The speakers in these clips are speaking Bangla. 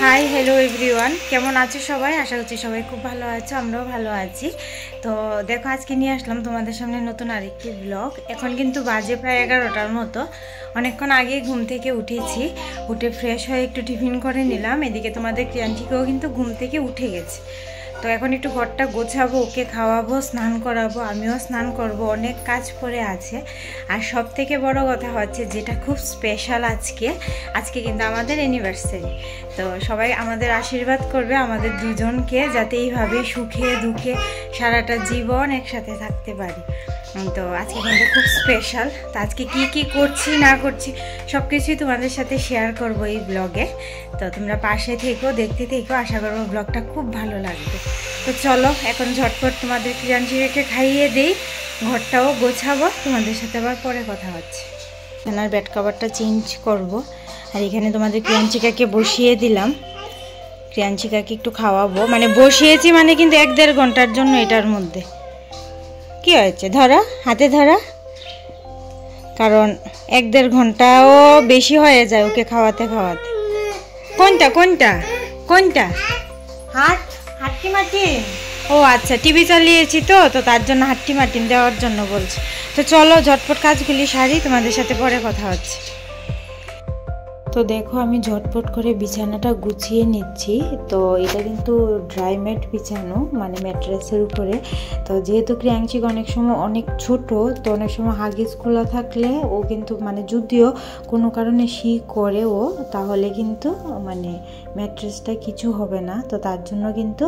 হাই হ্যালো এভরিওয়ান, কেমন আছো সবাই? আশা করছি সবাই খুব ভালো আছো, আমরাও ভালো আছি। তো দেখো, আজকে নিয়ে আসলাম তোমাদের সামনে নতুন আরেকটি ব্লগ। এখন কিন্তু বাজে প্রায় 11টার মতো। অনেকক্ষণ আগে ঘুম থেকে উঠেছি, উঠে ফ্রেশ হয়ে একটু টিফিন করে নিলাম। এদিকে তোমাদের ক্রিয়ান্টিকেও কিন্তু ঘুম থেকে উঠে গেছে। তো এখন একটু ঘরটা গোছাবো, ওকে খাওয়াবো, স্নান করাবো, আমিও স্নান করব, অনেক কাজ পড়ে আছে। আর সব থেকে বড় কথা হচ্ছে যেটা খুব স্পেশাল, আজকে কিন্তু আমাদের অ্যানিভার্সারি। তো সবাই আমাদের আশীর্বাদ করবে আমাদের দুজনকে, যাতে এইভাবে সুখে দুঃখে সারাটা জীবন একসাথে থাকতে পারি। তো আজকে কিন্তু খুব স্পেশাল। তো আজকে কি কি করছি না করছি সব কিছুই তোমাদের সাথে শেয়ার করব এই ব্লগে। তো তোমরা পাশে থেকো, দেখতে থেকো, আশা করবো ব্লগটা খুব ভালো লাগবে। তো চলো এখন ঝটপট তোমাদের ক্রিয়াঞ্চিকাকে খাইয়ে দেই, ঘরটাও গোছাবো, তোমাদের সাথে আবার পরে কথা হচ্ছে। এখানে বেড কভারটা চেঞ্জ করব। আর এখানে তোমাদের ক্রিয়াঞ্চিকাকে বসিয়ে দিলাম, ক্রিয়াঞ্চিকাকে একটু খাওয়াবো, মানে বসিয়েছি মানে কিন্তু 1-1.5 ঘন্টার জন্য। এটার মধ্যে কি হয়েছে, ধরো হাতে ধরা, কারণ 1-1.5 ঘন্টাও বেশি হয়ে যায় ওকে খাওয়াতে খাওয়াতে। কোনটা কোনটা কোনটা? হাট্টি মাটিন। ও আচ্ছা, টিভি চালিয়েছি তো তার জন্য হাট্টি মাটিন দেওয়ার জন্য বলছি। তো চলো ঝটপট কাজগুলি সারি, তোমাদের সাথে পরে কথা হচ্ছে। তো দেখো, আমি ঝটপট করে বিছানাটা গুছিয়ে নিচ্ছি। তো এটা কিন্তু ড্রাই ম্যাট বিছানো, মানে ম্যাট্রেসের উপরে। তো যেহেতু ক্রিয়াংশিক অনেক সময় অনেক ছোট, তো অনেক সময় হাগিস খোলা থাকলে ও কিন্তু মানে যদিও কোনো কারণে শি করে ও, তাহলে কিন্তু মানে ম্যাট্রেসটা কিছু হবে না। তো তার জন্য কিন্তু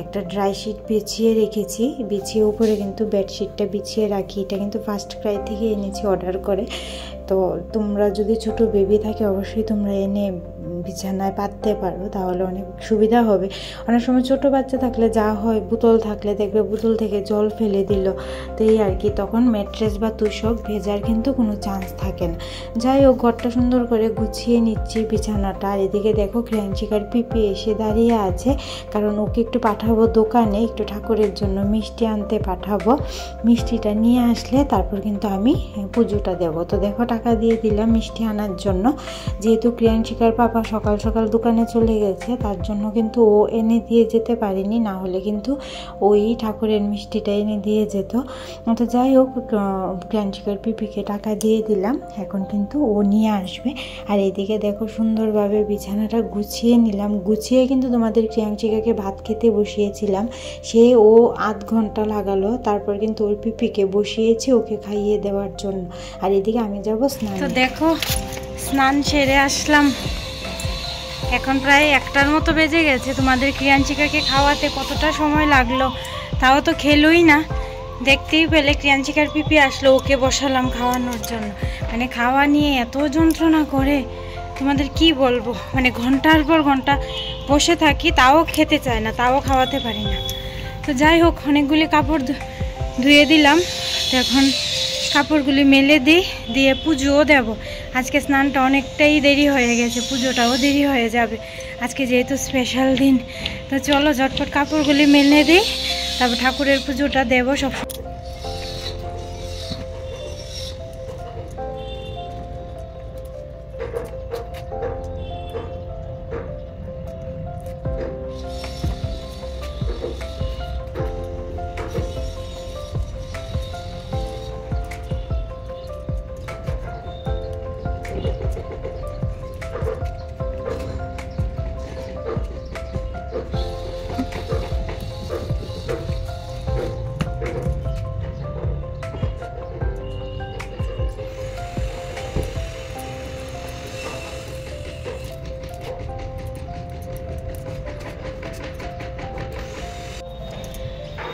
একটা ড্রাই শিট বিছিয়ে রেখেছি, বিছিয়ে উপরে কিন্তু বেডশিটটা বিছিয়ে রাখি। এটা কিন্তু ফার্স্ট ক্রাই থেকে এনেছি অর্ডার করে। তো তোমরা যদি ছোট বেবি থাকে অবশ্যই তোমরা এনে বিছানায় পাততে পারো, তাহলে অনেক সুবিধা হবে। অনেক সময় ছোট বাচ্চা থাকলে যা হয়, বোতল থাকলে দেখবে বোতল থেকে জল ফেলে দিল, তো এই আর কি, তখন ম্যাট্রেস বা তুষক ভেজার কিন্তু কোনো চান্স থাকে না। যাই হোক, ঘরটা সুন্দর করে গুছিয়ে নিচ্ছি বিছানাটা। আর এদিকে দেখো, ক্রিয়াঞ্চিকার পিপি এসে দাঁড়িয়ে আছে, কারণ ওকে একটু পাঠাবো দোকানে, একটু ঠাকুরের জন্য মিষ্টি আনতে পাঠাবো। মিষ্টিটা নিয়ে আসলে তারপর কিন্তু আমি পুজোটা দেবো। তো দেখো, টাকা দিয়ে দিলাম মিষ্টি আনার জন্য। যেহেতু ক্রিয়াঞ্চিকার পাপা সকাল সকাল দোকানে চলে গেছে, তার জন্য কিন্তু ও এনে দিয়ে যেতে পারেনি, না হলে কিন্তু ওই ঠাকুরের মিষ্টিটা এনে দিয়ে যেত। তো যাই হোক, ক্রিয়াঞ্চিকার পিপিকে টাকা দিয়ে দিলাম, এখন কিন্তু ও নিয়ে আসবে। আর এদিকে দেখো, সুন্দরভাবে বিছানাটা গুছিয়ে নিলাম। গুছিয়ে কিন্তু তোমাদের ক্রিয়াঞ্চিকাকে ভাত খেতে বসিয়েছিলাম, সে ও 1/2 ঘন্টা লাগালো, তারপর কিন্তু ওর পিপিকে বসিয়েছি ওকে খাইয়ে দেওয়ার জন্য। আর এদিকে আমি যাবো স্নান। তো দেখো, স্নান সেরে আসলাম, এখন প্রায় 1টার মতো বেজে গেছে। তোমাদের ক্রিয়াঞ্চিকাকে খাওয়াতে কতটা সময় লাগলো, তাও তো খেলোই না। দেখতেই পেলে ক্রিয়াঞ্চিকার পিপি আসলো, ওকে বসালাম খাওয়ানোর জন্য। মানে খাওয়া নিয়ে এত যন্ত্রণা করে তোমাদের কি বলবো, মানে ঘন্টার পর ঘন্টা বসে থাকি, তাও খেতে চায় না, তাও খাওয়াতে পারি না। তো যাই হোক, অনেকগুলি কাপড় ধুয়ে দিলাম। তো এখন কাপড়গুলি মেলে দিয়ে পুজোও দেব। আজকে স্নানটা অনেকটাই দেরি হয়ে গেছে, পুজোটাও দেরি হয়ে যাবে আজকে যেহেতু স্পেশাল দিন। তো চলো ঝটপট কাপড়গুলি মেলে দিই, তারপর ঠাকুরের পুজোটা দেবো সব।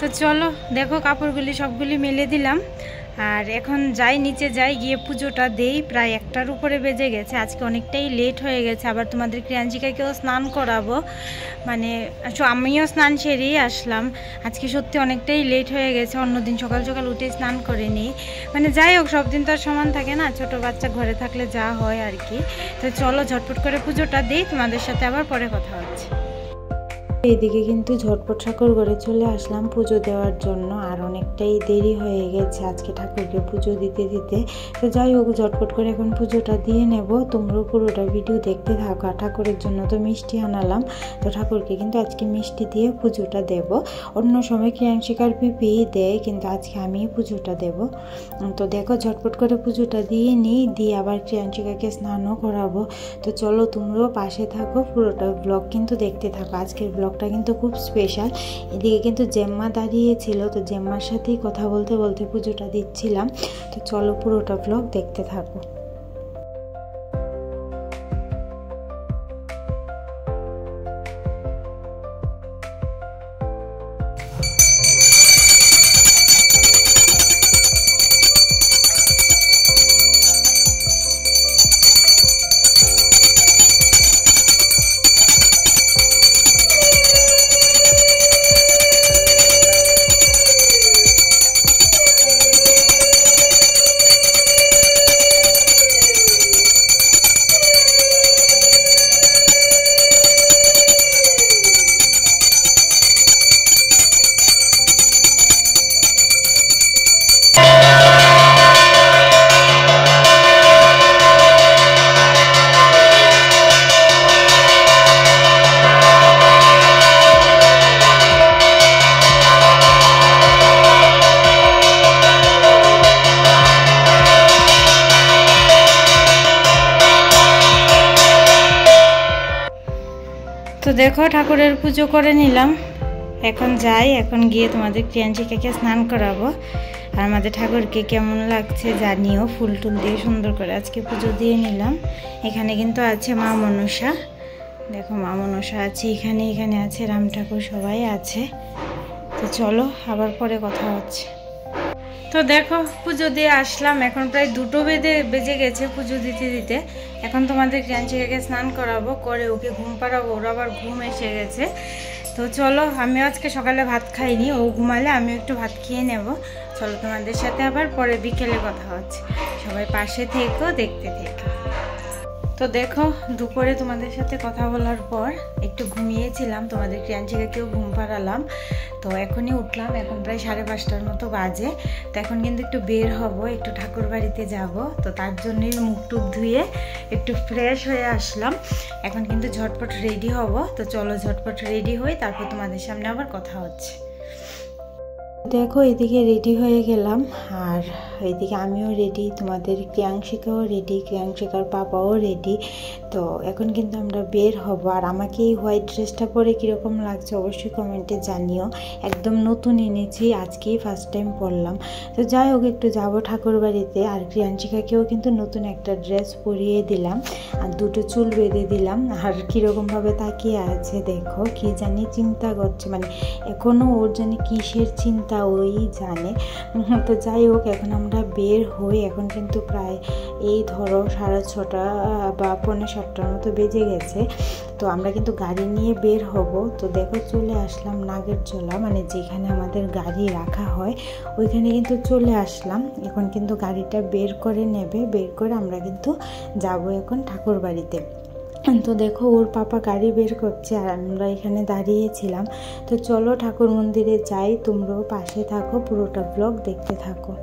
তো চলো দেখো, কাপড়গুলি সবগুলি মেলে দিলাম। আর এখন যাই, নিচে যাই, গিয়ে পুজোটা দেই। প্রায় 1টার উপরে বেজে গেছে, আজকে অনেকটাই লেট হয়ে গেছে। আবার তোমাদের ক্রিয়াঞ্চিকাকেও স্নান করাবো, মানে আমিও স্নান সেরেই আসলাম। আজকে সত্যি অনেকটাই লেট হয়ে গেছে, অন্যদিন সকাল সকাল উঠে স্নান করে নিই। মানে যাই হোক, সব দিন তো আর সমান থাকে না, ছোট বাচ্চা ঘরে থাকলে যা হয় আর কি। তো চলো ঝটপট করে পুজোটা দিই, তোমাদের সাথে আবার পরে কথা হচ্ছে। এদিকে কিন্তু ঝটপট ঠাকুর ঘরে চলে আসলাম পুজো দেওয়ার জন্য, আর অনেকটাই দেরি হয়ে গেছে আজকে ঠাকুরকে পুজো দিতে দিতে। তো যাই হোক, ঝটপট করে এখন পুজোটা দিয়ে নেব। তোমরাও পুরোটা ভিডিও দেখতে থাকো। আর ঠাকুরের জন্য তো মিষ্টি আনালাম, তো ঠাকুরকে কিন্তু আজকে মিষ্টি দিয়ে পুজোটা দেব। অন্য সময় ক্রিয়াংশিকার পিপি দেয়, কিন্তু আজকে আমি পুজোটা দেব। তো দেখো, ঝটপট করে পুজোটা দিয়ে নিই, দিয়ে আবার ক্রিয়াংশিকাকে স্নানও করাবো। তো চলো তোমরাও পাশে থাকো, পুরোটা ব্লগ কিন্তু দেখতে থাকো। আজকের ব্লগটা কিন্তু খুব স্পেশাল। এদিকে কিন্তু জেম্মা দাঁড়িয়েছিল, তো জেম্মার সাথেই কথা বলতে বলতে পুজোটা দিচ্ছিলাম। তো চলো পুরোটা ব্লগ দেখতে থাকো। তো দেখো, ঠাকুরের পুজো করে নিলাম। এখন যাই, এখন গিয়ে তোমাদের ক্রিয়াংশিকাকে স্নান করাবো। আর আমাদের ঠাকুরকে কেমন লাগছে জানিও। ফুল টুল দিয়ে সুন্দর করে আজকে পুজো দিয়ে নিলাম। এখানে কিন্তু আছে মা মনসা, দেখো মা মনসা আছে এখানে, এখানে আছে রাম ঠাকুর, সবাই আছে। তো চলো আবার পরে কথা হচ্ছে। তো দেখো, পুজো দিয়ে আসলাম। এখন প্রায় 2টো বেজে গেছে পুজো দিতে দিতে। এখন তোমাদের ক্রিয়াংশিকাকে স্নান করাবো, করে ওকে ঘুম পাড়াবো। ওর আবার ঘুম এসে গেছে। তো চলো, আমিও আজকে সকালে ভাত খাইনি, ও ঘুমালে আমিও একটু ভাত খেয়ে নেব। চলো তোমাদের সাথে আবার পরে বিকেলে কথা হচ্ছে। সবাই পাশে থেকো, দেখতে থেকো। তো দেখো, দুপুরে তোমাদের সাথে কথা বলার পর একটু ঘুমিয়েছিলাম, তোমাদের ক্রিয়াংশিকাকেও ঘুম পাড়ালাম। তো এখনই উঠলাম, এখন প্রায় 5:30টার মতো বাজে। তো এখন কিন্তু একটু বের হব, একটু ঠাকুর বাড়িতে যাব। তো তার জন্যই মুখ টুক ধুয়ে একটু ফ্রেশ হয়ে আসলাম। এখন কিন্তু ঝটপট রেডি হব। তো চলো ঝটপট রেডি হই, তারপর তোমাদের সামনে আবার কথা হচ্ছে। দেখো, এদিকে রেডি হয়ে গেলাম, আর এদিকে আমিও রেডি, তোমাদের ক্রিয়াংশিকাও রেডি, ক্রিয়াংশিকার পাপাও রেডি। তো এখন কিন্তু আমরা বের হব। আর আমাকে এই হোয়াইট ড্রেসটা পরে কীরকম লাগছে অবশ্যই কমেন্টে জানিও। একদম নতুন এনেছি, আজকেই ফার্স্ট টাইম পরলাম। তো যাই হোক, একটু যাব ঠাকুর বাড়িতে। আর ক্রিয়াংশিকাকেও কিন্তু নতুন একটা ড্রেস পরিয়ে দিলাম, আর 2টো চুল বেঁধে দিলাম। আর কীরকমভাবে তাকিয়ে আছে দেখো, কি জানি চিন্তা করছে, মানে এখনও ওর জানি কিসের চিন্তা ওই জানে। তো যাই হোক, এখন আমরা বের হই। এখন কিন্তু প্রায় এই ধরো 6:30 বা 6:45টার মতো বেজে গেছে। তো আমরা কিন্তু গাড়ি নিয়ে বের হব। তো দেখো, চলে আসলাম নাগেরজোলা, মানে যেখানে আমাদের গাড়ি রাখা হয় ওইখানে কিন্তু চলে আসলাম। এখন কিন্তু গাড়িটা বের করে নেবে, বের করে আমরা কিন্তু যাব এখন ঠাকুর বাড়িতে। তো দেখো, ওর পাপা গাড়ি বের করছে আর আমরা এখানে দাঁড়িয়েছিলাম। তো চলো ঠাকুর মন্দিরে যাই, তোমরাও পাশে থাকো, পুরোটা ব্লগ দেখতে থাকো।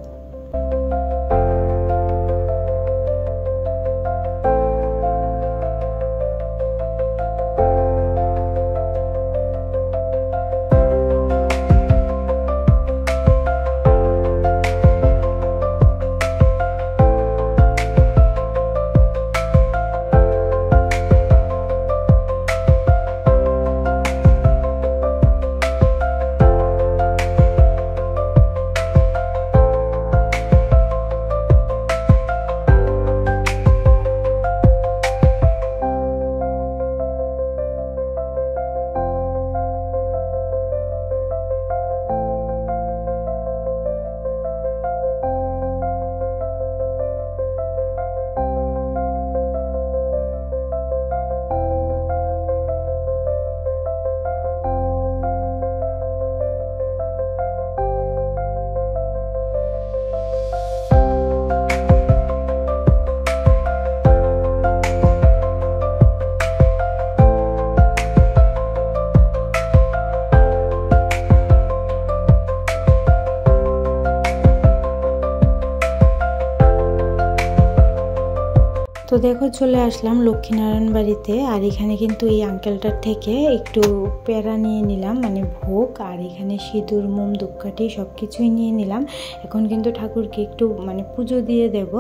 দেখো চলে আসলাম লক্ষ্মীনারায়ণ বাড়িতে। আর এখানে কিন্তু এই আঙ্কেলটার থেকে একটু পেয়ারা নিয়ে নিলাম, মানে ভোগ, আর এখানে সিঁদুর, মোম, ধূপকাঠি সব কিছুই নিয়ে নিলাম। এখন কিন্তু ঠাকুরকে একটু মানে পুজো দিয়ে দেব।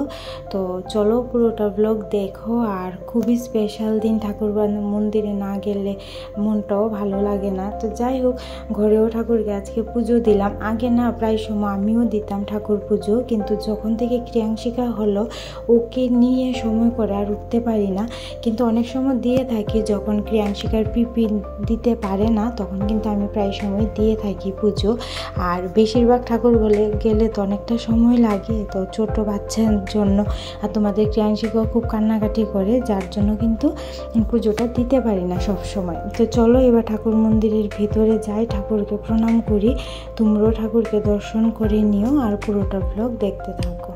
তো চলো পুরোটা ব্লগ দেখো। আর খুবই স্পেশাল দিন, ঠাকুর মন্দিরে না গেলে মনটাও ভালো লাগে না। তো যাই হোক, ঘরেও ঠাকুরকে আজকে পুজো দিলাম। আগে না প্রায় সময় আমিও দিতাম ঠাকুর পুজো, কিন্তু যখন থেকে ক্রিয়াংশিকা হলো ওকে নিয়ে সময় করে আর উঠতে পারি না। কিন্তু অনেক সময় দিয়ে থাকি, যখন ক্রিয়াংশিকার পিপি দিতে পারে না তখন কিন্তু আমি প্রায় সময় দিয়ে থাকি পুজো। আর বেশিরভাগ ঠাকুর গেলে তো অনেকটা সময় লাগে, তো ছোট বাচ্চার জন্য। আর তোমাদের ক্রিয়াংশিকাও খুব কান্নাকাটি করে, যার জন্য কিন্তু পুজোটা দিতে পারি না সব সময়। তো চলো এবার ঠাকুর মন্দিরের ভিতরে যাই, ঠাকুরকে প্রণাম করি। তোমরাও ঠাকুরকে দর্শন করে নিও আর পুরোটা ব্লগ দেখতে থাকো।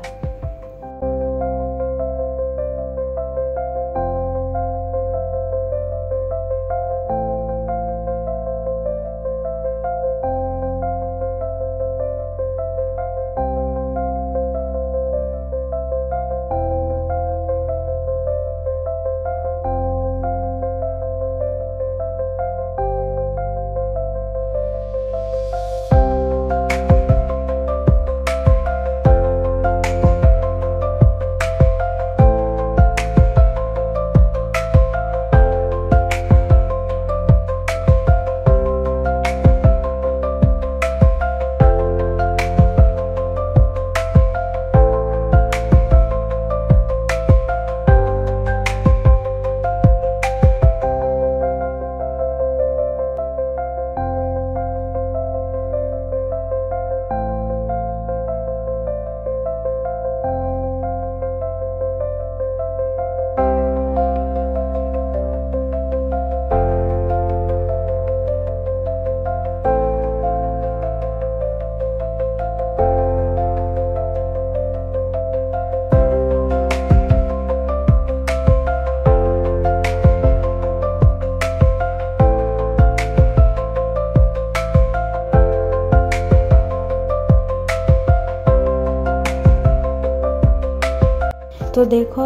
তো দেখো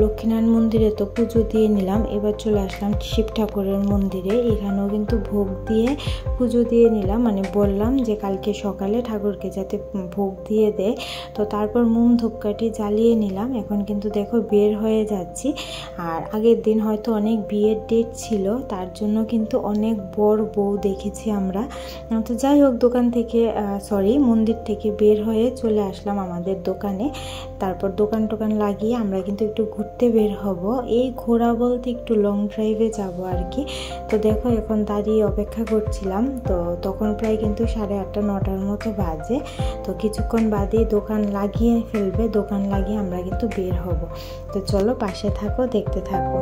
লক্ষ্মীনারায়ণ মন্দিরে তো পুজো দিয়ে নিলাম। এবার চলে আসলাম শিব ঠাকুরের মন্দিরে। এখানেও কিন্তু ভোগ দিয়ে পুজো দিয়ে নিলাম, মানে বললাম যে কালকে সকালে ঠাকুরকে যাতে ভোগ দিয়ে দেয়। তো তারপর মোম ধূপকাঠি জ্বালিয়ে নিলাম। এখন কিন্তু দেখো বের হয়ে যাচ্ছি। আর আগের দিন হয়তো অনেক বিয়ের ডেট ছিল, তার জন্য কিন্তু অনেক বড় বউ দেখেছি আমরা। তো যাই হোক, দোকান থেকে মন্দির থেকে বের হয়ে চলে আসলাম আমাদের দোকানে। তারপর দোকান টোকান লাগিয়ে আমরা কিন্তু একটু ঘুরতে বের হব। এই ঘোরা বলতে একটু লং ড্রাইভে যাব আর কি। তো দেখো এখন দাঁড়িয়ে অপেক্ষা করছিলাম। তো তখন প্রায় কিন্তু 8:30 9টার মতো বাজে। তো কিছুক্ষণ বাদেই দোকান লাগিয়ে ফেলবে। দোকান লাগিয়ে আমরা কিন্তু বের হব। তো চলো পাশে থাকো, দেখতে থাকো।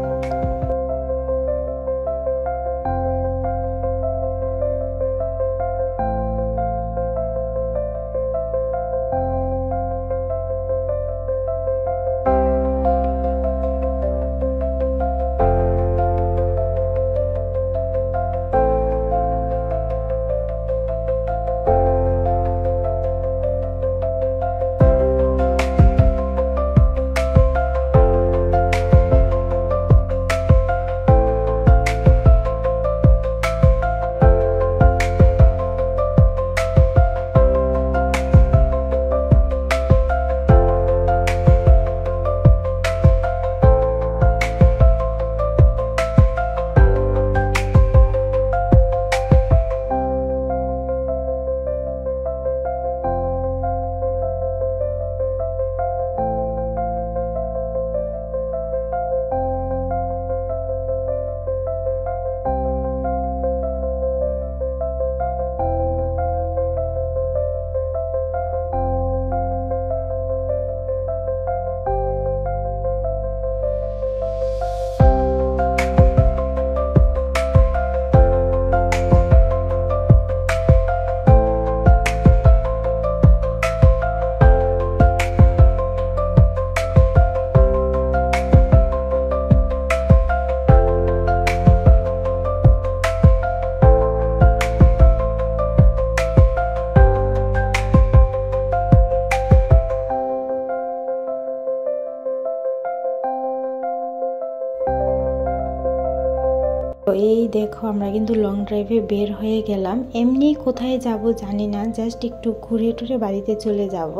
দেখো আমরা কিন্তু লং ড্রাইভে বের হয়ে গেলাম। এমনি কোথায় যাব জানি না, জাস্ট একটু ঘুরে টুরে বাড়িতে চলে যাব।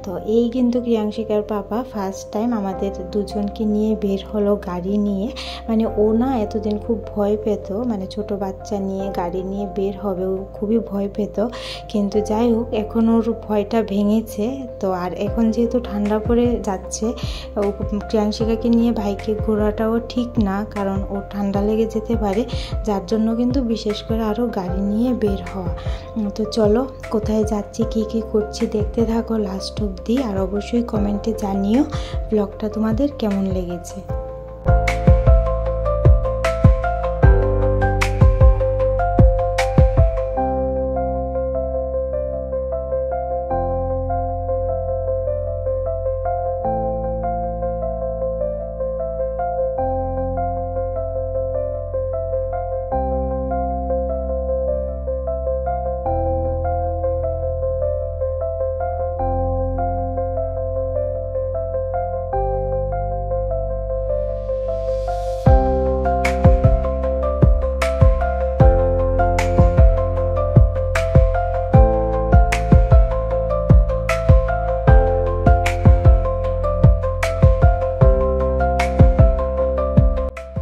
তো এই কিন্তু ক্রিয়াংশিকার পাপা ফার্স্ট টাইম আমাদের দুজনকে নিয়ে বের হলো গাড়ি নিয়ে। মানে ও না এতদিন খুব ভয় পেত, মানে ছোট বাচ্চা নিয়ে গাড়ি নিয়ে বের হবে ও খুবই ভয় পেত, কিন্তু যাই হোক এখন ওর ভয়টা ভেঙেছে। তো আর এখন যেহেতু ঠান্ডা পড়ে যাচ্ছে, ও ক্রিয়াংশিকাকে নিয়ে বাইকে ঘোরাটাও ঠিক না, কারণ ওর ঠান্ডা লেগে যেতে পারে, যার জন্য কিন্তু বিশেষ করে আরও গাড়ি নিয়ে বের হওয়া। তো চলো কোথায় যাচ্ছি কি কি করছি দেখতে থাকো লাস্ট অবধি, আর অবশ্যই কমেন্টে জানিও ব্লগটা তোমাদের কেমন লেগেছে।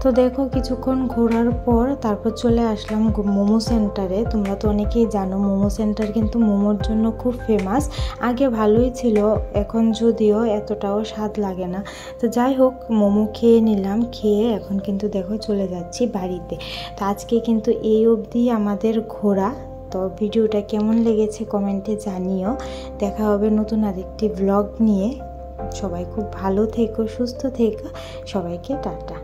তো দেখো কিছুক্ষণ ঘোরার পর তারপর চলে আসলাম মোমো সেন্টারে। তোমরা তো অনেকেই জানো মোমো সেন্টার কিন্তু মোমোর জন্য খুব ফেমাস। আগে ভালোই ছিল, এখন যদিও এতটাও স্বাদ লাগে না। তো যাই হোক মোমো খেয়ে নিলাম, খেয়ে এখন কিন্তু দেখো চলে যাচ্ছি বাড়িতে। তো আজকে কিন্তু এই অবধি আমাদের ঘোরা। তো ভিডিওটা কেমন লেগেছে কমেন্টে জানিও। দেখা হবে নতুন আরেকটি ব্লগ নিয়ে। সবাই খুব ভালো থেকো, সুস্থ থেকো, সবাইকে টাটা।